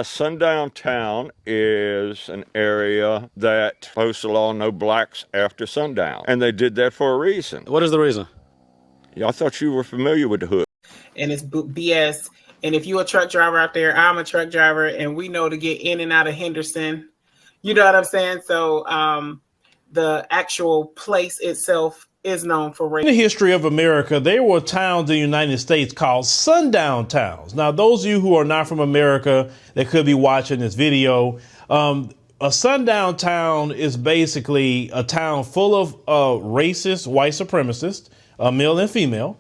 A sundown town is an area that posts a law no blacks after sundown. And they did that for a reason. What is the reason? Yeah, I thought you were familiar with the hood. And it's BS. And if you're a truck driver out there, I'm a truck driver, and we know to get in and out of Henderson. You know what I'm saying? So the actual place itself is known for race. In the history of America, there were towns in the United States called sundown towns. Now, those of you who are not from America that could be watching this video, a sundown town is basically a town full of racist white supremacists, male and female.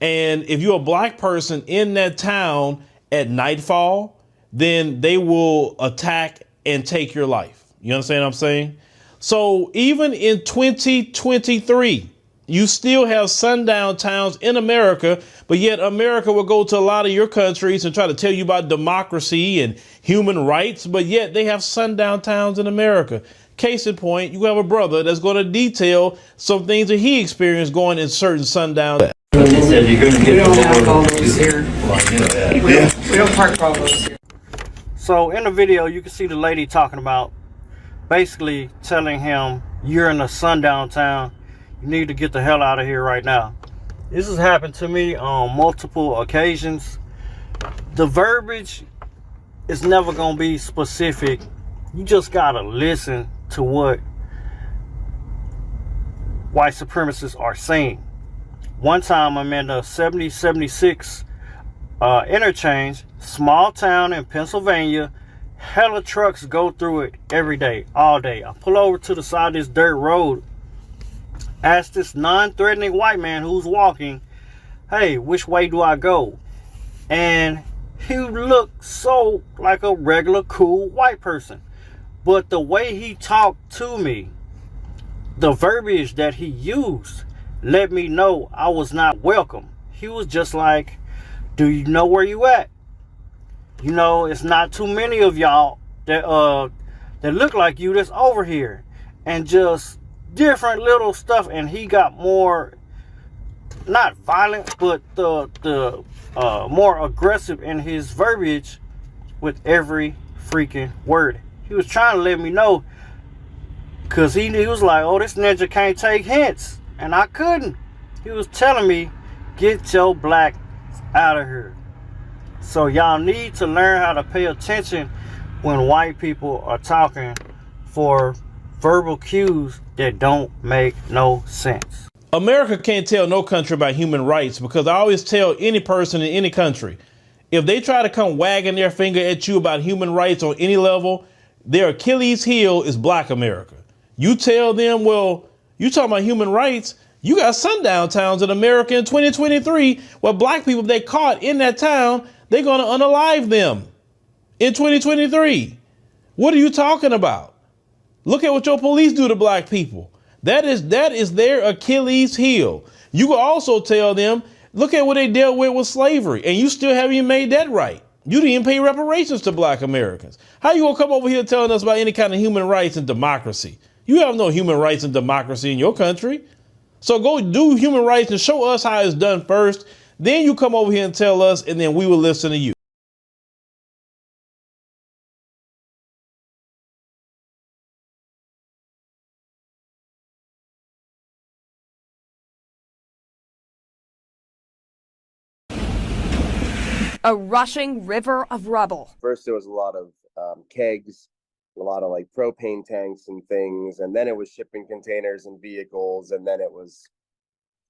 And if you're a black person in that town at nightfall, then they will attack and take your life. You understand what I'm saying? So even in 2023, you still have sundown towns in America, but yet America will go to a lot of your countries and try to tell you about democracy and human rights, but yet they have sundown towns in America. Case in point, you have a brother that's going to detail some things that he experienced going in certain sundown towns. He said you're going to get we don't have all those here. We don't park all those here. So in the video, you can see the lady talking about basically telling him, you're in a sundown town. You need to get the hell out of here right now. This has happened to me on multiple occasions. The verbiage is never going to be specific. You just got to listen to what white supremacists are saying. One time I'm in the 70-76 interchange, small town in Pennsylvania. Hella trucks go through it every day, all day. I pull over to the side of this dirt road, ask this non-threatening white man who's walking, hey, which way do I go? And he looked so like a regular cool white person. But the way he talked to me, the verbiage that he used, let me know I was not welcome. He was just like, do you know where you at? You know, it's not too many of y'all that look like you that's over here. And just different little stuff. And he got more, not violent, but the more aggressive in his verbiage with every freaking word. He was trying to let me know, because he was like, oh, this ninja can't take hints. And I couldn't. He was telling me, get your black out of here. So y'all need to learn how to pay attention when white people are talking for verbal cues that don't make no sense. America can't tell no country about human rights, because I always tell any person in any country, if they try to come wagging their finger at you about human rights on any level, their Achilles heel is black America. You tell them, well, you talking about human rights, you got sundown towns in America in 2023 where black people, they caught in that town, they're going to unalive them in 2023. What are you talking about? Look at what your police do to black people. That is their Achilles heel. You can also tell them, look at what they dealt with slavery, and you still haven't even made that right. You didn't even pay reparations to black Americans. How you gonna come over here telling us about any kind of human rights and democracy? You have no human rights and democracy in your country. So go do human rights and show us how it's done first. Then you come over here and tell us, and then we will listen to you. A rushing river of rubble. First, there was a lot of kegs, a lot of like propane tanks and things, and then it was shipping containers and vehicles, and then it was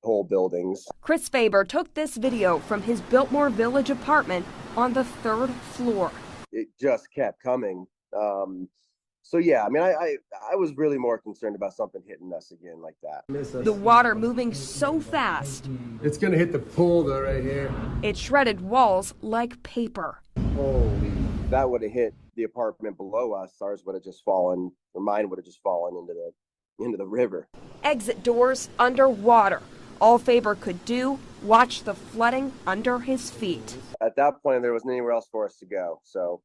whole buildings. Chris Faber took this video from his Biltmore Village apartment on the 3rd floor. It just kept coming. So yeah, I mean, I was really more concerned about something hitting us again like that. The water moving so fast. It's gonna hit the pool though right here. It shredded walls like paper. Holy, that would have hit the apartment below us. Ours would have just fallen, or mine would have just fallen into the river. Exit doors underwater. All Faber could do, watch the flooding under his feet. At that point, there wasn't anywhere else for us to go. So,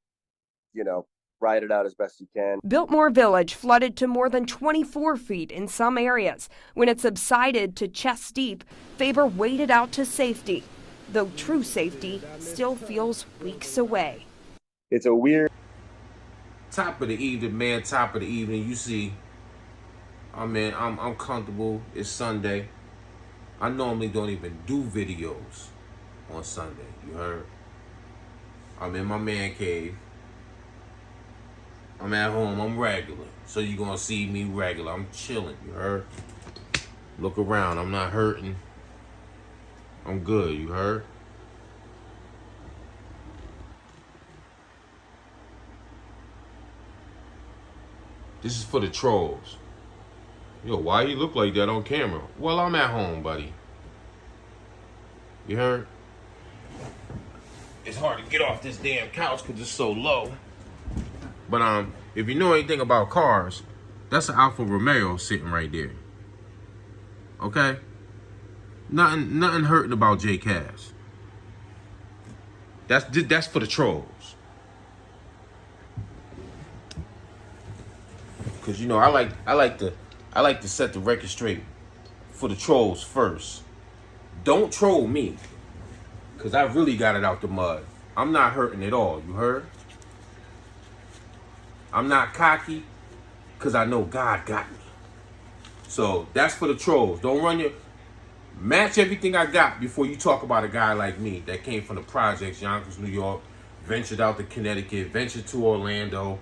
you know, ride it out as best you can. Biltmore Village flooded to more than 24 feet in some areas. When it subsided to chest deep, Faber waded out to safety, though true safety still feels weeks away. It's a weird Top of the evening, man. Top of the evening. You see, I'm comfortable. It's Sunday. I normally don't even do videos on Sunday. You heard? I'm in my man cave. I'm at home. I'm regular. So you're going to see me regular. I'm chilling. You heard? Look around. I'm not hurting. I'm good. You heard? This is for the trolls. Yo, why you look like that on camera? Well, I'm at home, buddy. You heard? It's hard to get off this damn couch because it's so low. But if you know anything about cars, that's an Alfa Romeo sitting right there. Okay? Nothing hurting about J Cass. That's for the trolls. Cause you know I like to set the record straight for the trolls first. Don't troll me. Cause I really got it out the mud. I'm not hurting at all, you heard? I'm not cocky, cause I know God got me. So that's for the trolls. Don't run your match everything I got before you talk about a guy like me that came from the projects, Yonkers, New York, ventured out to Connecticut, ventured to Orlando,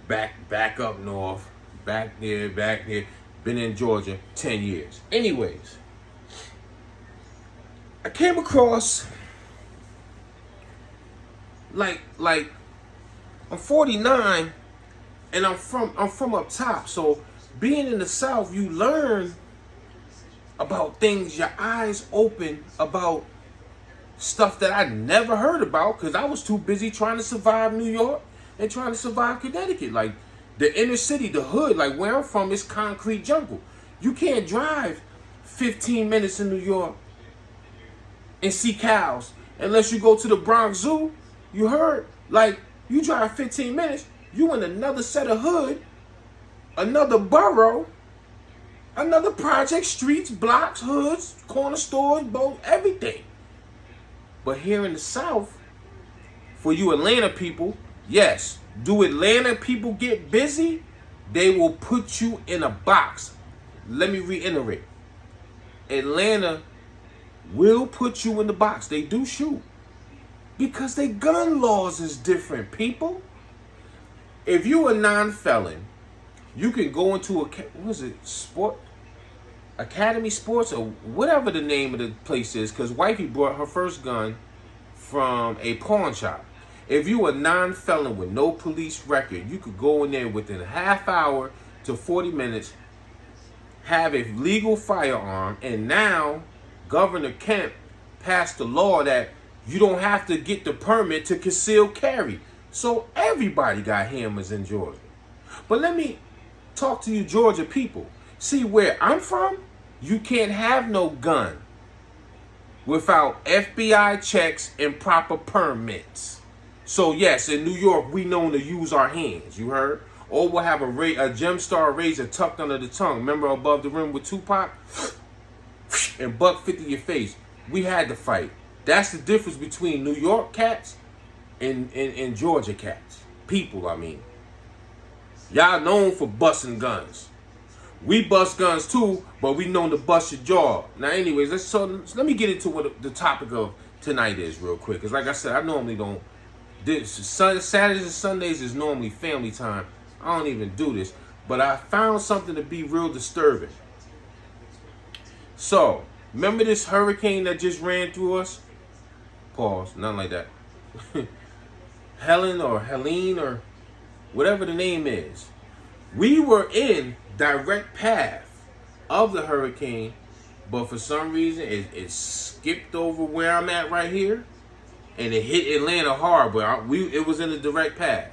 back up north, back there, been in Georgia 10 years. Anyways, I came across like I'm 49 and I'm from up top. So being in the South, you learn about things, your eyes open about stuff that I never heard about because I was too busy trying to survive New York and trying to survive Connecticut. Like the inner city, the hood, like where I'm from is concrete jungle. You can't drive 15 minutes in New York and see cows unless you go to the Bronx Zoo. You heard? Like you drive 15 minutes, you in another set of hood, another borough, another project, streets, blocks, hoods, corner stores, both, everything. But here in the South, for you Atlanta people, yes, do Atlanta people get busy? They will put you in a box. Let me reiterate. Atlanta will put you in the box. They do shoot. Because their gun laws is different, people. If you a non-felon, you can go into Academy Sports or whatever the name of the place is, because wifey brought her first gun from a pawn shop. If you a non-felon with no police record, you could go in there within a half hour to 40 minutes, have a legal firearm, and now Governor Kemp passed the law that you don't have to get the permit to conceal carry. So everybody got hammers in Georgia. But let me talk to you Georgia people. See, where I'm from, you can't have no gun without FBI checks and proper permits. So yes, in New York, we known to use our hands, you heard? Or we'll have a Gemstar razor tucked under the tongue. Remember Above the Rim with Tupac? And buck 50 your face. We had to fight. That's the difference between New York cats and Georgia cats. People, I mean. Y'all known for busting guns. We bust guns too, but we known to bust your jaw. Now anyways, let me get into what the topic of tonight is real quick. Because like I said, I normally don't. Saturdays and Sundays is normally family time. I don't even do this. But I found something to be real disturbing. So, remember this hurricane that just ran through us? Pause, nothing like that. Helene or whatever the name is. We were in direct path of the hurricane, but for some reason it skipped over where I'm at right here, and it hit Atlanta hard, but it was in a direct path.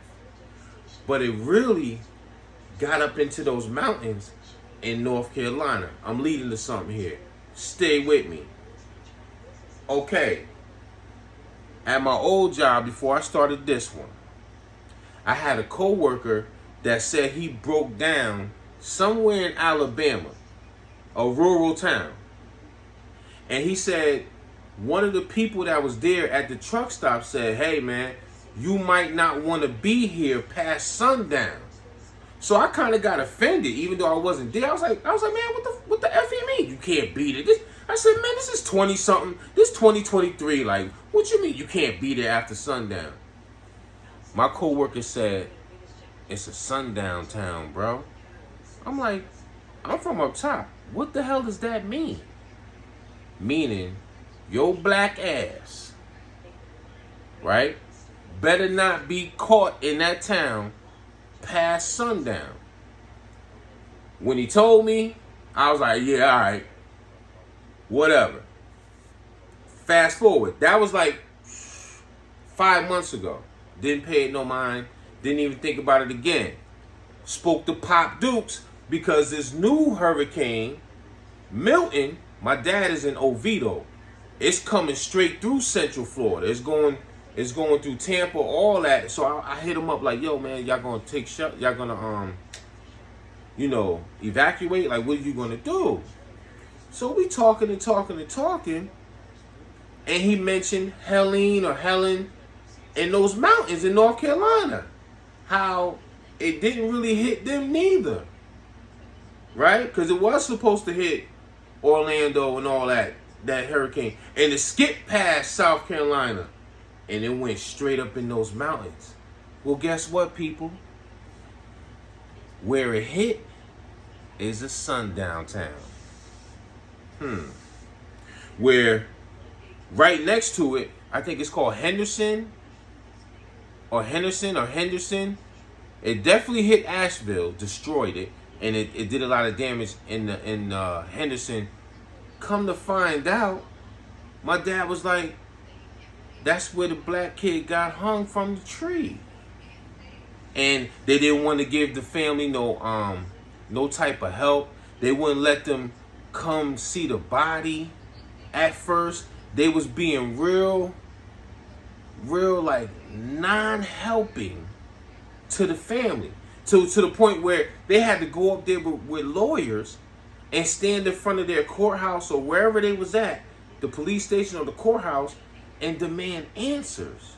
But it really got up into those mountains in North Carolina. I'm leading to something here. Stay with me. Okay. At my old job, before I started this one, I had a coworker that said he broke down somewhere in Alabama, a rural town. And he said one of the people that was there at the truck stop said, "Hey man, you might not want to be here past sundown. So I kind of got offended, even though I wasn't there. I was like, man, what the F you mean? You can't beat it. I said, man, this is 20 something. This 2023. Like, what you mean you can't be there after sundown? My coworker said, it's a sundown town, bro. I'm like, I'm from up top. What the hell does that mean? Meaning, your black ass, right, better not be caught in that town past sundown. When he told me, I was like, yeah, all right, whatever. Fast forward, that was like 5 months ago. Didn't pay it no mind, didn't even think about it again. Spoke to Pop Dukes because this new hurricane, Milton, my dad is in Oviedo. It's coming straight through Central Florida. It's going through Tampa, all that. So I hit him up like, yo, man, y'all gonna take shot? Y'all gonna evacuate? Like, what are you gonna do? So we talking, and he mentioned Helene or Helen in those mountains in North Carolina. How it didn't really hit them neither, right? Because it was supposed to hit Orlando and all that hurricane, and it skipped past South Carolina, and it went straight up in those mountains. Well, guess what, people? Where it hit is a sundown town. Where right next to it, I think it's called Henderson. It definitely hit Asheville, destroyed it, and it did a lot of damage in Henderson. Come to find out, my dad was like, that's where the black kid got hung from the tree. And they didn't want to give the family no type of help. They wouldn't let them come see the body at first. They was being real like non-helping to the family. To the point where they had to go up there with lawyers and stand in front of their courthouse or wherever they was at, the police station or the courthouse, and demand answers.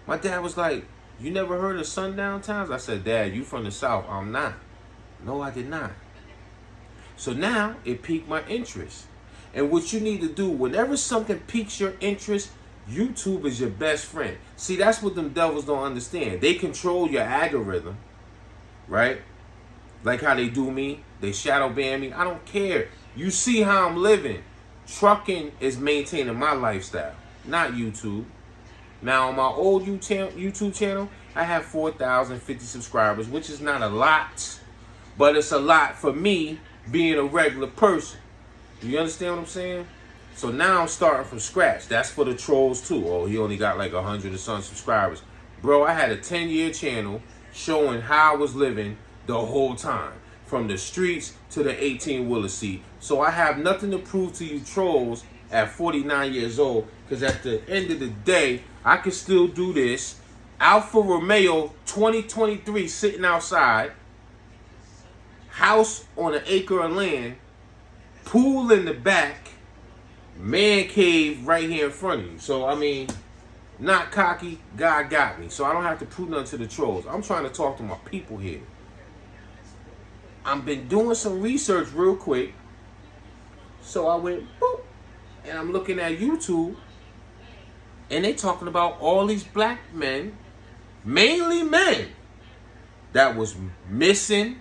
My dad was like, you never heard of sundown towns? I said, Dad, you from the South. I'm not. No, I did not. So now it piqued my interest. And what you need to do, whenever something piques your interest, YouTube is your best friend. See, that's what them devils don't understand. They control your algorithm, right? Like how they do me. They shadow ban me. I don't care. You see how I'm living. Trucking is maintaining my lifestyle, not YouTube. Now, on my old YouTube channel, I have 4,050 subscribers, which is not a lot, but it's a lot for me being a regular person. You understand what I'm saying? So now I'm starting from scratch. That's for the trolls too. Oh, he only got like 100 or some subscribers. Bro, I had a 10-year channel showing how I was living the whole time. From the streets to the 18-wheeler seat. So I have nothing to prove to you trolls at 49 years old. Because at the end of the day, I can still do this. Alfa Romeo 2023 sitting outside. House on an acre of land. Pool in the back. Man cave right here in front of you. So, I mean, not cocky. God got me. So I don't have to prove nothing to the trolls. I'm trying to talk to my people here. I've been doing some research real quick. So I went, boop, and I'm looking at YouTube. And they talking about all these black men, mainly men, that was missing,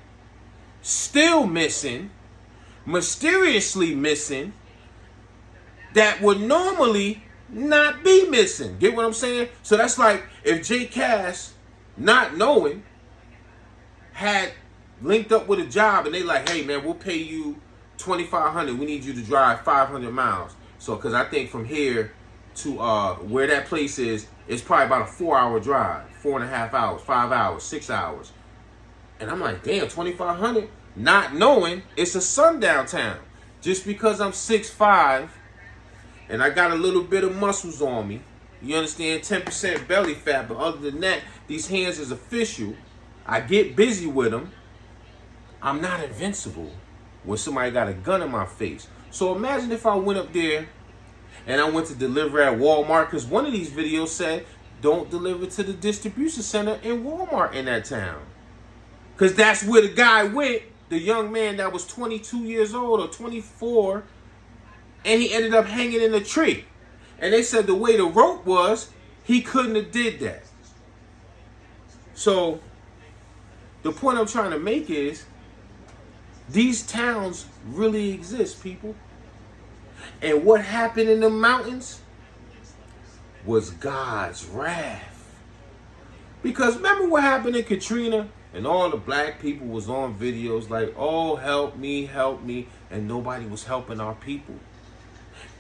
still missing, mysteriously missing, that would normally not be missing. Get what I'm saying? So that's like if Jay Cass, not knowing, had linked up with a job and they like, hey man, we'll pay you $2,500. We need you to drive 500 miles. So, because I think from here to where that place is, it's probably about a 4-hour drive, 4.5 hours, 5 hours, 6 hours. And I'm like, damn, $2,500, not knowing it's a sundown town. Just because I'm 6'5" and I got a little bit of muscles on me, you understand, 10% belly fat, but other than that, these hands is official. I get busy with them. I'm not invincible when somebody got a gun in my face. So imagine if I went up there and I went to deliver at Walmart, because one of these videos said don't deliver to the distribution center in Walmart in that town, because that's where the guy went, the young man that was 22 years old or 24, and he ended up hanging in a tree. And they said the way the rope was, he couldn't have did that. So the point I'm trying to make is these towns really exist, people. And what happened in the mountains was God's wrath. Because remember what happened in Katrina? And all the black people was on videos like, oh, help me, and nobody was helping our people.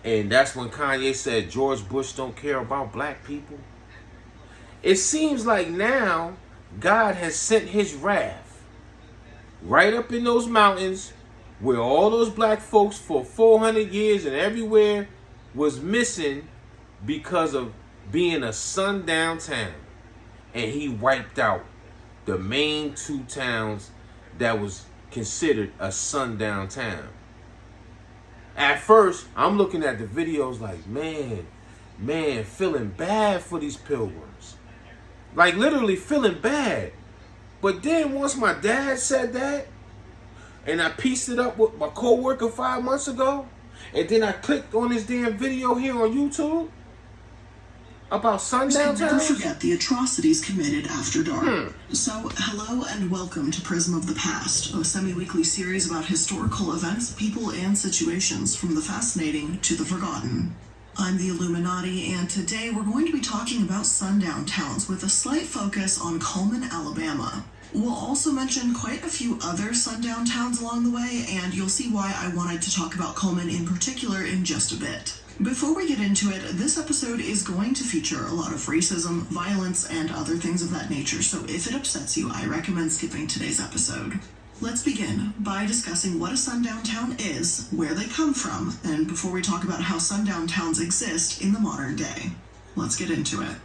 And that's when Kanye said George Bush don't care about black people. It seems like now God has sent his wrath right up in those mountains where all those black folks for 400 years and everywhere was missing because of being a sundown town. And he wiped out the main two towns that was considered a sundown town. At first, I'm looking at the videos like, man, feeling bad for these pilgrims. Like literally feeling bad. But then once my dad said that, and I pieced it up with my co-worker 5 months ago, and then I clicked on this damn video here on YouTube about sundown Never towns. forget the atrocities committed after dark. So, hello and welcome to Prism of the Past, a semi-weekly series about historical events, people, and situations from the fascinating to the forgotten. I'm the Illuminati, and today we're going to be talking about sundown towns with a slight focus on Cullman, Alabama. We'll also mention quite a few other sundown towns along the way, and you'll see why I wanted to talk about Cullman in particular in just a bit. Before we get into it, this episode is going to feature a lot of racism, violence, and other things of that nature, so if it upsets you, I recommend skipping today's episode. Let's begin by discussing what a sundown town is, where they come from, and before we talk about how sundown towns exist in the modern day. Let's get into it.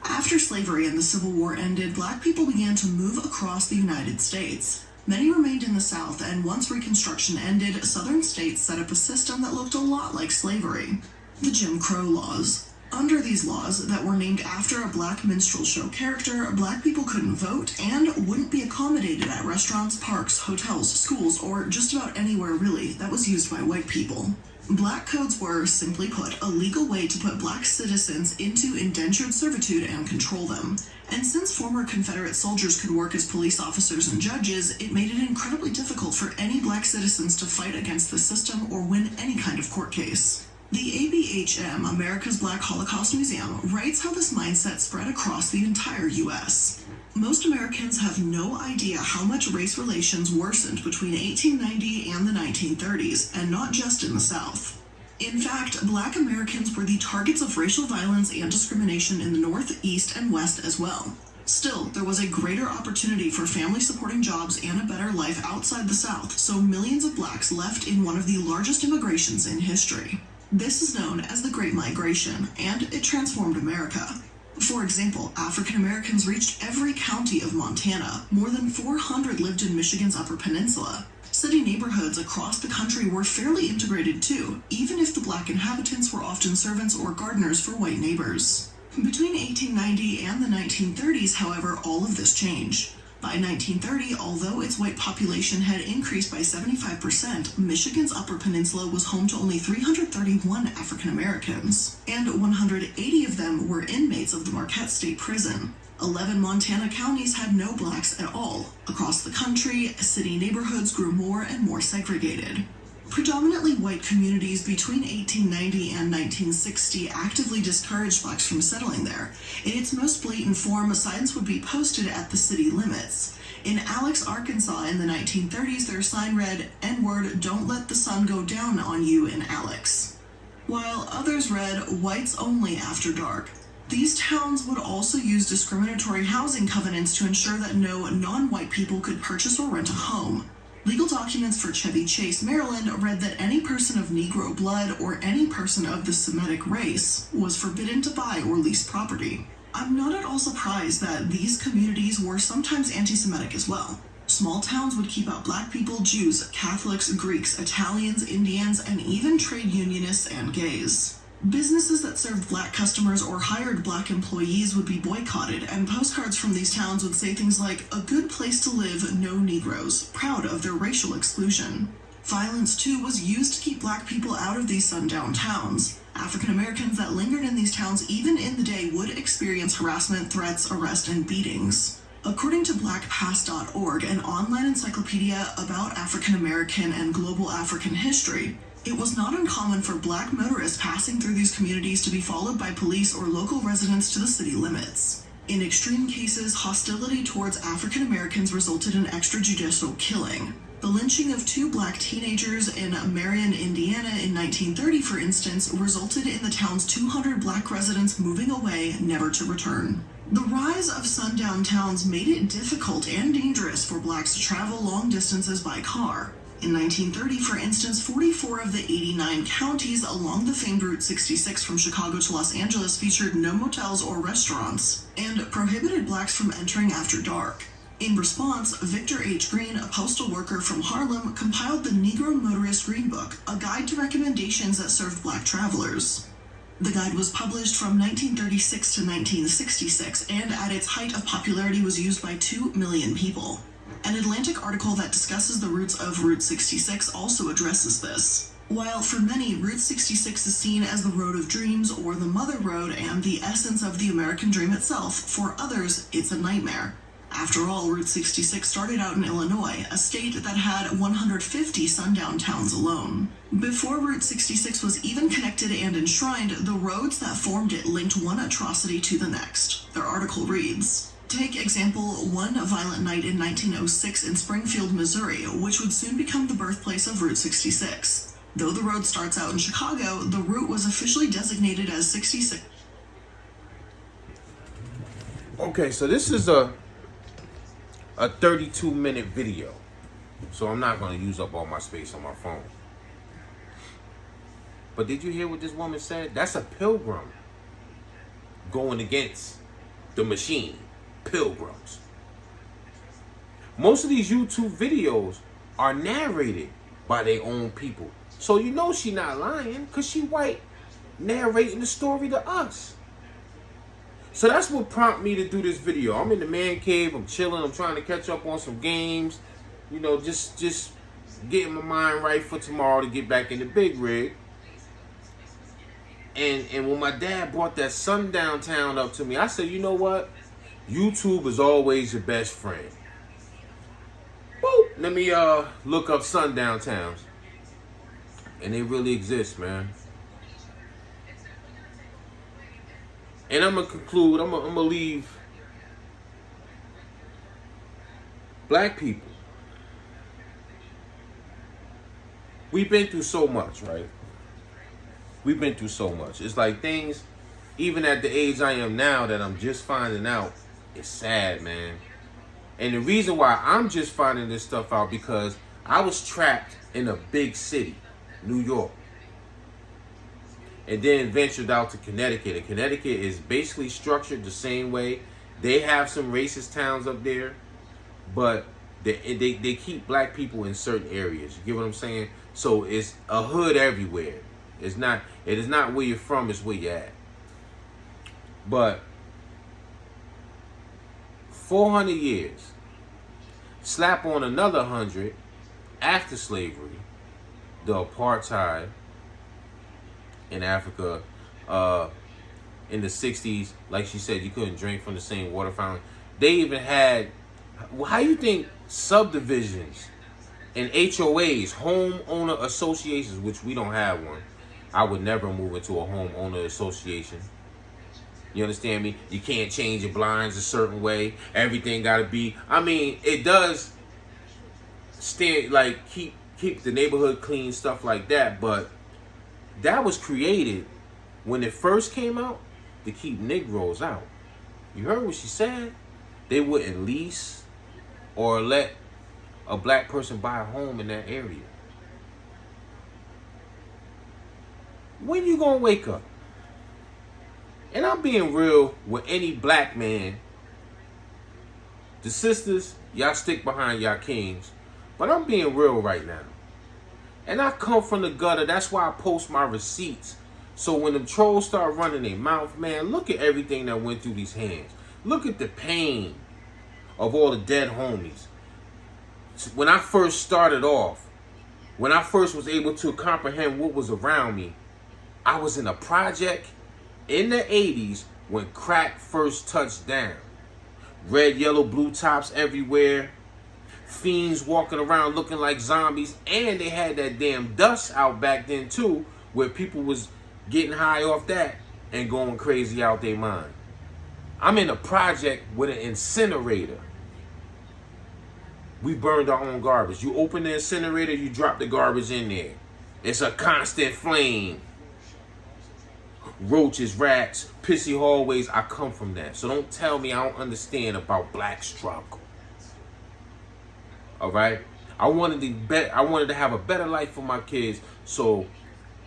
After slavery and the Civil War ended, black people began to move across the United States. Many remained in the South, and once Reconstruction ended, Southern states set up a system that looked a lot like slavery. The Jim Crow laws. Under these laws, that were named after a black minstrel show character, black people couldn't vote and wouldn't be accommodated at restaurants, parks, hotels, schools, or just about anywhere really that was used by white people. Black codes were, simply put, a legal way to put black citizens into indentured servitude and control them. And since former Confederate soldiers could work as police officers and judges, it made it incredibly difficult for any black citizens to fight against the system or win any kind of court case. The ABHM, America's Black Holocaust Museum, writes how this mindset spread across the entire U.S. Most Americans have no idea how much race relations worsened between 1890 and the 1930s, and not just in the South. In fact, black Americans were the targets of racial violence and discrimination in the North, East, and West as well. Still, there was a greater opportunity for family-supporting jobs and a better life outside the South, so millions of blacks left in one of the largest immigrations in history. This is known as the Great Migration, and it transformed America. For example, African Americans reached every county of Montana. More than 400 lived in Michigan's Upper Peninsula. City neighborhoods across the country were fairly integrated too, even if the black inhabitants were often servants or gardeners for white neighbors. Between 1890 and the 1930s, however, all of this changed. By 1930, although its white population had increased by 75%, Michigan's Upper Peninsula was home to only 331 African Americans, and 180 of them were inmates of the Marquette State Prison. 11 Montana counties had no blacks at all. Across the country, city neighborhoods grew more and more segregated. Predominantly white communities between 1890 and 1960 actively discouraged blacks from settling there. In its most blatant form, signs would be posted at the city limits. In Alex, Arkansas in the 1930s, their sign read, "N-word, don't let the sun go down on you in Alex." While others read, "Whites only after dark." These towns would also use discriminatory housing covenants to ensure that no non-white people could purchase or rent a home. Legal documents for Chevy Chase, Maryland read that any person of Negro blood or any person of the Semitic race was forbidden to buy or lease property. I'm not at all surprised that these communities were sometimes anti-Semitic as well. Small towns would keep out black people, Jews, Catholics, Greeks, Italians, Indians, and even trade unionists and gays. Businesses that served black customers or hired black employees would be boycotted, and postcards from these towns would say things like, "A good place to live, no Negroes," proud of their racial exclusion. Violence, too, was used to keep black people out of these sundown towns. African Americans that lingered in these towns even in the day would experience harassment, threats, arrest, and beatings. According to blackpast.org, an online encyclopedia about African American and global African history, it was not uncommon for black motorists passing through these communities to be followed by police or local residents to the city limits. In extreme cases, hostility towards African Americans resulted in extrajudicial killing. The lynching of 2 black teenagers in Marion, Indiana in 1930, for instance, resulted in the town's 200 black residents moving away, never to return. The rise of sundown towns made it difficult and dangerous for blacks to travel long distances by car. In 1930, for instance, 44 of the 89 counties along the famed Route 66 from Chicago to Los Angeles featured no motels or restaurants and prohibited blacks from entering after dark. In response, Victor H. Green, a postal worker from Harlem, compiled the Negro Motorist Green Book, a guide to recommendations that served black travelers. The guide was published from 1936 to 1966, and at its height of popularity was used by 2 million people. An Atlantic article that discusses the routes of Route 66 also addresses this. While for many, Route 66 is seen as the road of dreams or the mother road and the essence of the American dream itself, for others, it's a nightmare. After all, Route 66 started out in Illinois, a state that had 150 sundown towns alone. Before Route 66 was even connected and enshrined, the roads that formed it linked one atrocity to the next. Their article reads, take example, one violent night in 1906 in Springfield, Missouri, which would soon become the birthplace of Route 66. Though the road starts out in Chicago, the route was officially designated as 66. Okay, so this is a 32-minute video, so I'm not going to use up all my space on my phone. But did you hear what this woman said? That's a pilgrim going against the machine. Pilgrims. Most of these YouTube videos are narrated by their own people, so you know she not lying, because she white narrating the story to us. So that's what prompted me to do this video. I'm in the man cave, I'm chilling, I'm trying to catch up on some games, you know, just getting my mind right for tomorrow to get back in the big rig. And when my dad brought that sundown town up to me, I said, you know what? YouTube is always your best friend. Boop. Let me look up sundown towns. And they really exist, man. And I'm going to conclude, I'm going to leave black people. We've been through so much, right? We've been through so much. It's like things, even at the age I am now, that I'm just finding out, it's sad, man. And the reason why I'm just finding this stuff out, because I was trapped in a big city, New York. And then ventured out to Connecticut. And Connecticut is basically structured the same way. They have some racist towns up there, but they keep black people in certain areas. You get what I'm saying? So it's a hood everywhere. It is not where you're from, it's where you're at. But 400 years, slap on another 100 after slavery, the apartheid in Africa, in the 60s, like she said, you couldn't drink from the same water fountain. They even had, how you think subdivisions and HOAs, homeowner associations, which we don't have one. I would never move into a homeowner association. You understand me? You can't change your blinds a certain way. Everything got to be, I mean, it does stand, like, keep the neighborhood clean, stuff like that, but that was created when it first came out to keep Negroes out. You heard what she said? They wouldn't lease or let a black person buy a home in that area? When you gonna wake up? And I'm being real with any black man. The sisters, y'all stick behind y'all kings. But I'm being real right now. And I come from the gutter. That's why I post my receipts. So when the trolls start running their mouth, man, look at everything that went through these hands. Look at the pain of all the dead homies. When I first started off, when I first was able to comprehend what was around me, I was in a project in the 80s when crack first touched down. Red, yellow, blue tops everywhere. Fiends walking around looking like zombies. And they had that damn dust out back then too, where people was getting high off that and going crazy out their mind. I'm in a project with an incinerator. We burned our own garbage. You open the incinerator, you drop the garbage in there. It's a constant flame. Roaches, rats, pissy hallways. I come from that. So don't tell me I don't understand about black struggle. All right? I wanted to have a better life for my kids. So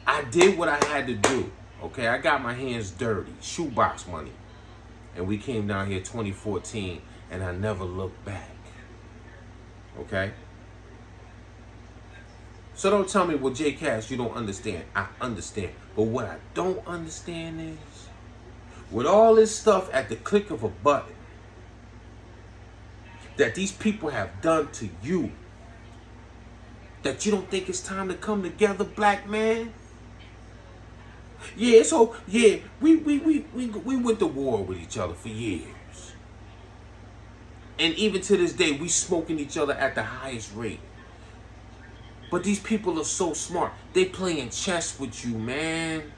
I did what I had to do. Okay? I got my hands dirty. Shoebox money. And we came down here 2014 and I never looked back. Okay? So don't tell me, well, J. Cash, you don't understand. I understand. But what I don't understand is, with all this stuff at the click of a button that these people have done to you, that you don't think it's time to come together, black man? Yeah, so, yeah, we went to war with each other for years. And even to this day, we smoking each other at the highest rate. But these people are so smart. They playing chess with you, man.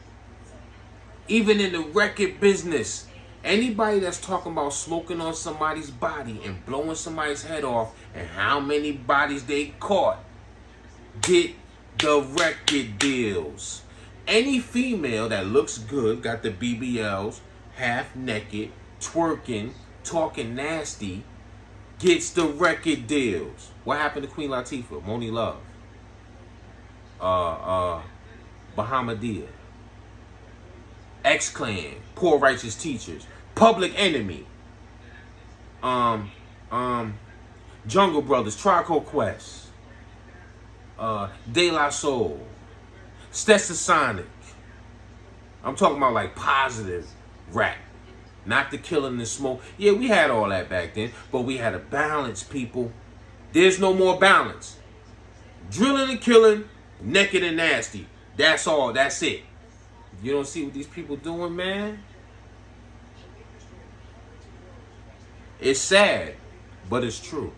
Even in the record business, anybody that's talking about smoking on somebody's body and blowing somebody's head off and how many bodies they caught, get the record deals. Any female that looks good, got the BBLs, half naked, twerking, talking nasty, gets the record deals. What happened to Queen Latifah, Moni Love? Bahamadia, X-Clan, Poor Righteous Teachers, Public Enemy, Jungle Brothers, Trico Quest, De La Soul, Stetsasonic. I'm talking about like positive rap, not the killing and smoke. Yeah, we had all that back then, but we had a balance, people. There's no more balance. Drilling and killing, naked and nasty. That's all. That's it. You don't see what these people doing, man? It's sad, but it's true.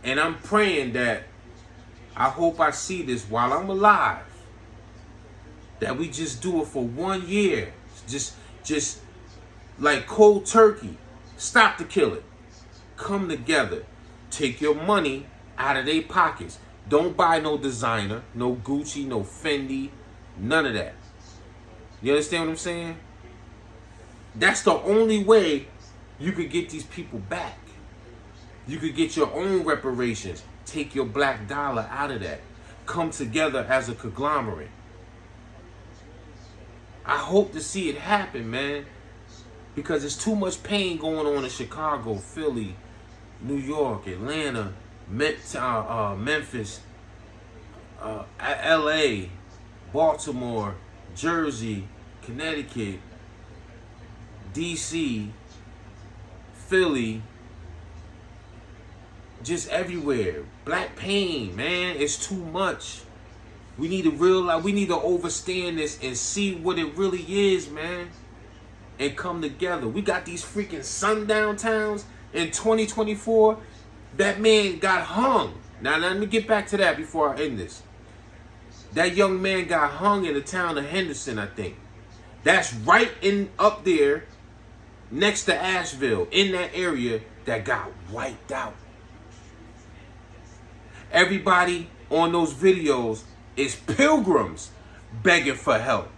And I'm praying that, I hope I see this while I'm alive, that we just do it for 1 year. Just like cold turkey. Stop the killing. Come together. Take your money out of their pockets. Don't buy no designer, no Gucci, no Fendi, none of that. You understand what I'm saying? That's the only way you could get these people back. You could get your own reparations. Take your black dollar out of that. Come together as a conglomerate. I hope to see it happen, man. Because there's too much pain going on in Chicago, Philly, New York, Atlanta, Memphis, LA, Baltimore, Jersey, Connecticut, DC, Philly, just everywhere. Black pain, man, it's too much. We need to realize, we need to understand this and see what it really is, man. And come together. We got these freaking sundown towns in 2024. That man got hung. Now let me get back to that before I end this. That young man got hung in the town of Henderson, I think. That's right in up there next to Asheville, in that area that got wiped out. Everybody on those videos is pilgrims begging for help.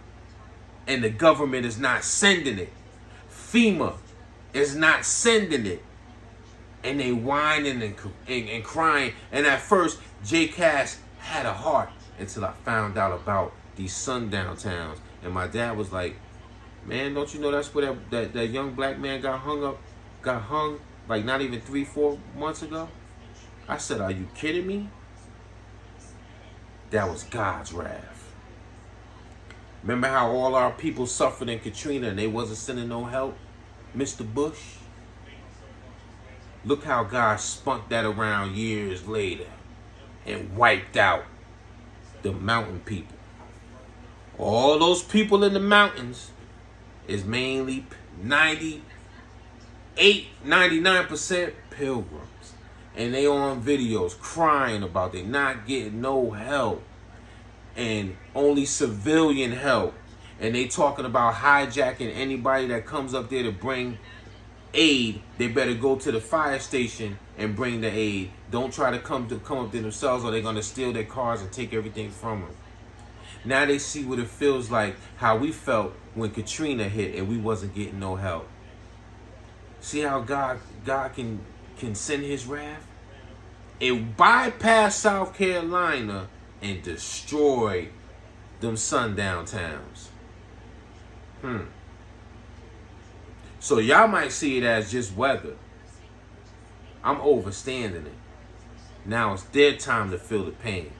And the government is not sending it. FEMA is not sending it. and they whining and crying. And at first, J. Cass had a heart until I found out about these sundown towns. And my dad was like, man, don't you know that's where that young black man got hung like not even 3-4 months ago? I said, are you kidding me? That was God's wrath. Remember how all our people suffered in Katrina and they wasn't sending no help? Mr. Bush? Look how God spun that around years later and wiped out the mountain people. All those people in the mountains is mainly 99% pilgrims. And they on videos crying about they not getting no help and only civilian help. And they talking about hijacking anybody that comes up there to bring aid. They better go to the fire station and bring the aid. Don't try to come up there themselves, or they're gonna steal their cars and take everything from them. Now they see what it feels like, how we felt when Katrina hit and we wasn't getting no help. See how God can send his wrath? It bypassed South Carolina and destroyed them sundown towns. So y'all might see it as just weather. I'm overstanding it. Now it's their time to feel the pain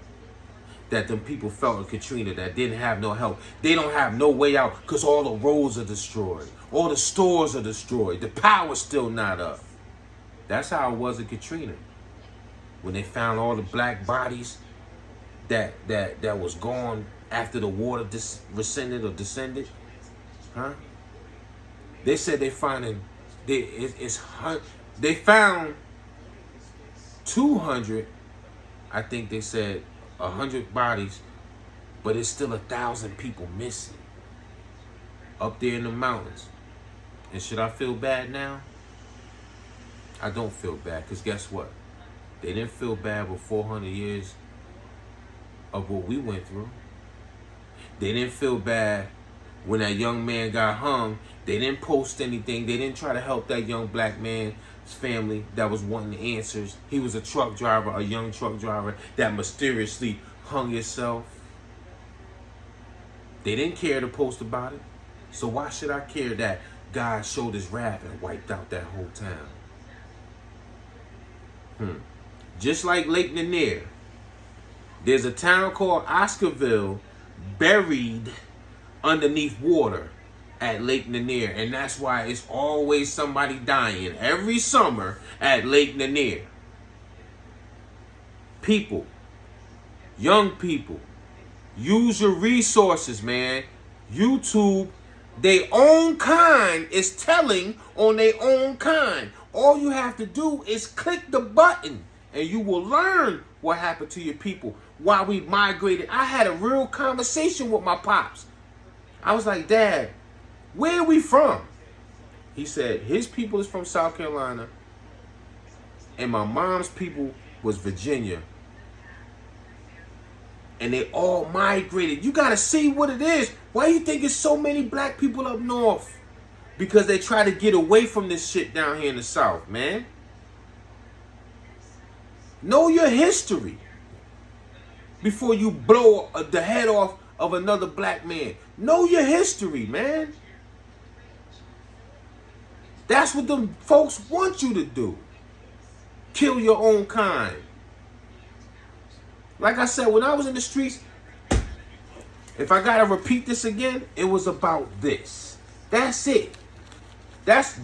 that them people felt in Katrina that didn't have no help. They don't have no way out because all the roads are destroyed. All the stores are destroyed. The power's still not up. That's how it was in Katrina. When they found all the black bodies that was gone after the water descended. They said they found 200, I think they said 100 bodies, but it's still 1,000 people missing up there in the mountains. And should I feel bad now? I don't feel bad, because guess what? They didn't feel bad with 400 years of what we went through. They didn't feel bad when that young man got hung. They didn't post anything. They didn't try to help that young black man's family that was wanting answers. He was a truck driver, a young truck driver that mysteriously hung himself. They didn't care to post about it. So why should I care that God showed his wrath and wiped out that whole town? Just like Lake Lanier, there's a town called Oscarville buried underneath water at Lake Lanier, and that's why it's always somebody dying every summer at Lake Lanier. People, young people, use your resources, man. YouTube, their own kind is telling on their own kind. All you have to do is click the button and you will learn what happened to your people while we migrated. I had a real conversation with my pops. I was like, Dad, where are we from? He said his people is from South Carolina and my mom's people was Virginia. And they all migrated. You got to see what it is. Why you think there's so many black people up north? Because they try to get away from this shit down here in the South, man. Know your history before you blow the head off of another black man. Know your history, man. That's what them folks want you to do. Kill your own kind. Like I said, when I was in the streets, if I gotta repeat this again, it was about this. That's it.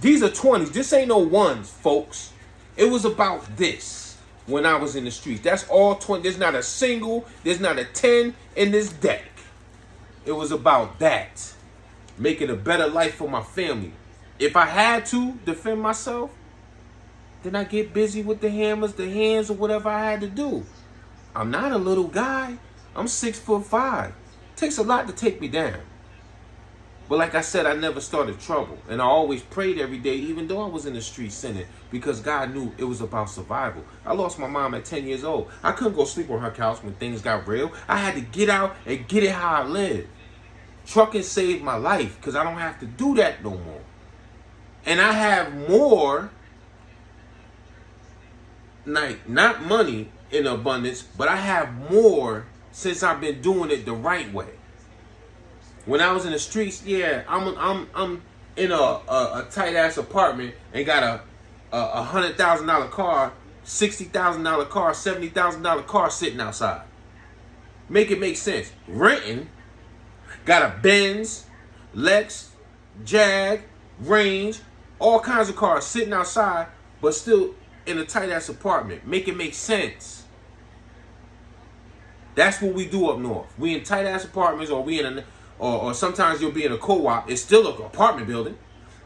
These are 20s. This ain't no ones, folks. It was about this when I was in the streets. That's all 20. There's not a single, there's not a 10 in this deck. It was about that. Making a better life for my family. If I had to defend myself, then I get busy with the hammers, the hands, or whatever I had to do. I'm not a little guy. I'm 6'5". Takes a lot to take me down. But like I said, I never started trouble. And I always prayed every day, even though I was in the street sinning, because God knew it was about survival. I lost my mom at 10 years old. I couldn't go sleep on her couch when things got real. I had to get out and get it how I live. Trucking saved my life because I don't have to do that no more. And I have more like not money in abundance, but I have more since I've been doing it the right way. When I was in the streets, yeah, I'm in a tight ass apartment and got a $100,000 car, $60,000 car, $70,000 car sitting outside. Make it make sense. Renting, got a Benz, Lex, Jag, Range, all kinds of cars sitting outside, but still in a tight ass apartment. Make it make sense. That's what we do up north. We in tight ass apartments, or we in a, or sometimes you'll be in a co-op. It's still an apartment building,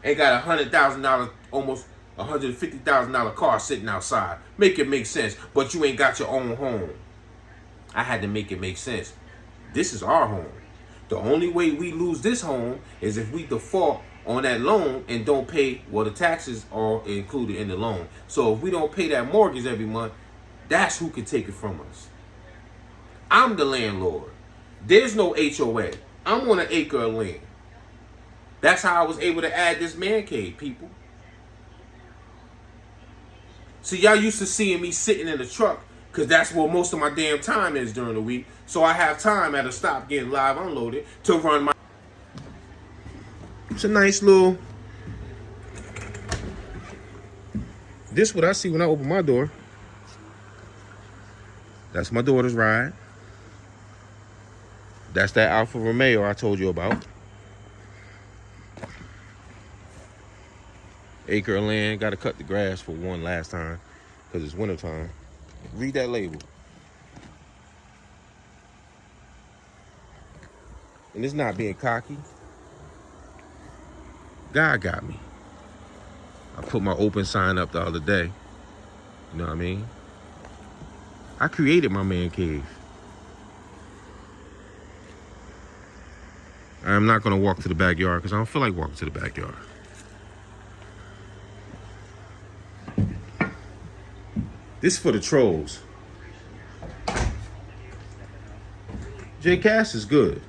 and got $100,000, almost $150,000 car sitting outside. Make it make sense, but you ain't got your own home. I had to make it make sense. This is our home. The only way we lose this home is if we default on that loan and don't pay, well, the taxes are included in the loan. So if we don't pay that mortgage every month, that's who can take it from us. I'm the landlord. There's no HOA. I'm on an acre of land. That's how I was able to add this man cave, people. See, y'all used to seeing me sitting in the truck because that's where most of my damn time is during the week. So I have time at a stop getting live unloaded to run my... It's a nice little... This is what I see when I open my door. That's my daughter's ride. That's that Alfa Romeo I told you about. Acre of land. Got to cut the grass for one last time because it's wintertime. Read that label. And it's not being cocky. God got me. I put my open sign up the other day. You know what I mean? I created my man cave. I'm not going to walk to the backyard because I don't feel like walking to the backyard. This is for the trolls. J Cass is good.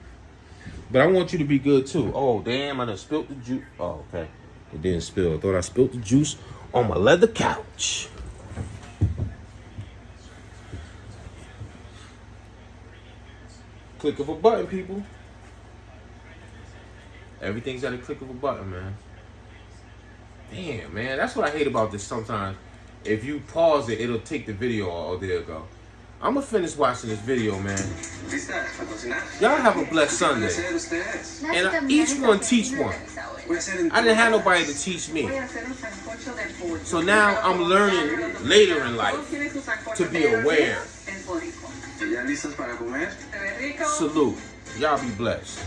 But I want you to be good too. Oh, damn, I done spilled the juice. Oh, okay. It didn't spill. I thought I spilled the juice on my leather couch. Click of a button, people. Everything's at a click of a button, man. Damn, man. That's what I hate about this sometimes. If you pause it, it'll take the video. Oh, there you go. I'm going to finish watching this video, man. Y'all have a blessed Sunday. And each one teach one. I didn't have nobody to teach me. So now I'm learning later in life to be aware. Salute. Y'all be blessed.